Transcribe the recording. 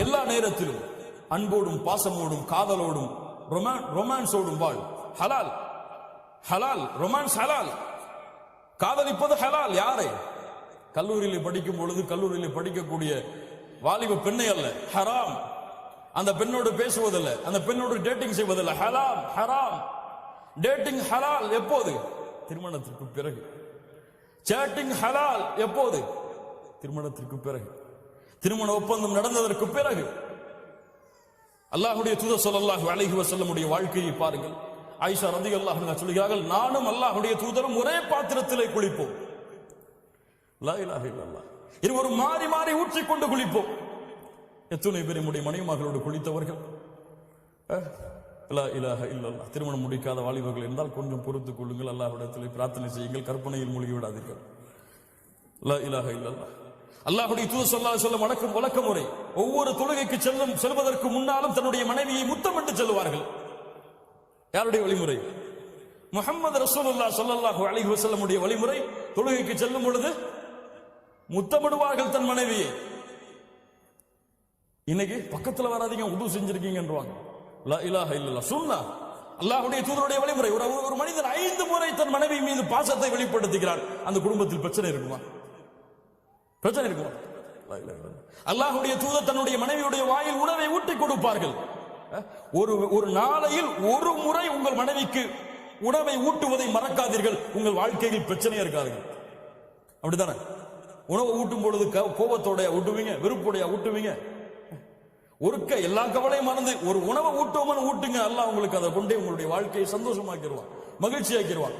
எல்லா நேரத்திலும் அன்போடும் பாசமோடும் காதலோடும் ரொமான்ஸோடும் வாழ். ஹலால் ஹலால், ரொமான்ஸ் ஹலால், காதலிப்பது ஹலால். யாரை? கல்லூரியில் படிக்கும் பொழுது கல்லூரியில் படிக்கக்கூடிய வாலிப பெண்ணை அல்ல, ஹராம். அந்த பெண்ணோடு பேசுவதில்லை, அந்த பெண்ணோடு டேட்டிங் செய்வதில்லை, ஹலால் ஹராம். டேட்டிங் ஹலால் எப்போது? திருமணத்திற்கு பிறகு. சேட்டிங் ஹலால் எப்போது? திருமணத்திற்கு பிறகு, திருமண ஒப்பந்தம் நடந்ததற்கு பிறகு. அல்லாஹ்வுடைய தூதர் ஸல்லல்லாஹு அலைஹி வஸல்லமுடைய வாழ்க்கையை பாருங்கள். ஆயிஷா ரலியல்லாஹு அன்ஹா சொல்கிறார்கள், நானும் அல்லாஹ்வுடைய தூதரும் ஒரே பாத்திரத்திலே குளிப்போம். லா இலாஹ இல்லல்லாஹ். இருவரும் மாறி மாறி ஊற்றிக்கொண்டு குளிப்போம். எத்தனை பேர் நம்முடைய மனைவிமார்களோடு குளித்தவர்கள்? லா இலாஹ இல்லல்லாஹ். திருமணம் முடிக்காத வாலிபர்கள் இருந்தால் கொஞ்சம் பொறுத்துக் கொள்ளுங்கள், அல்லாஹ்விடத்தில் பிரார்த்தனை செய்யுங்கள், கற்பனையில் மூழ்கி விடாதீர்கள். லா இலாஹ இல்லல்லாஹ். அல்லாஹ்வுடைய தூதர் ஸல்லல்லாஹு அலைஹி வஸல்லம் வழக்க முறை ஒவ்வொரு தொழுகைக்கு செல்வதற்கு முன்னாலும் தன்னுடைய மனைவியை முத்தமிட்டு செல்வார்கள். யாருடைய வழிமுறை? முஹம்மது ரசூலுல்லாஹ் ஸல்லல்லாஹு அலைஹி வஸல்லமுடைய வழிமுறை. தொழுகைக்கு செல்லும் பொழுது முத்தமிடுவார்கள் தன் மனைவியை. இன்னைக்கு பக்கத்துல வராதீங்க, உது செஞ்சிருக்கீங்கன்றாங்க. லா இலாஹ இல்லல்லாஹ். சுன்னah. அல்லாஹ்வுடைய தூதருடைய வழிமுறை. ஒரு மனிதன் 5 முறை தன் மனைவி மீது பாசத்தை வெளிப்படுத்துகிறார், அந்த குடும்பத்தில் பிரச்சனை இருக்குமா? பிரச்சனை இருக்குமா? அல்லாஹ்வுடைய தூதர் தன்னுடைய மனைவியுடைய வாயில் உணவை ஊட்டி கொடுப்பார்கள். ஒரு நாளையில் ஒரு முறை உங்கள் மனைவிக்கு உணவை ஊட்டுவதை மறக்காதீர்கள், உங்கள் வாழ்க்கையில் பிரச்சனையா இருக்காதுங்க. அப்படித்தானே? உணவை ஊட்டும் பொழுது கோபத்தோட ஊட்டுவீங்க, வெறுப்போடைய ஊட்டுவீங்க. ஒருக்க எல்லா கவலையும் மறந்து ஒரு உணவை ஊட்டுவோம்னு ஊட்டுங்க, அல்லாஹ் உங்களுக்கு அதை கொண்டே உங்களுடைய வாழ்க்கையை சந்தோஷமாக்கிடுவான், மகிழ்ச்சியாக்கிடுவான்.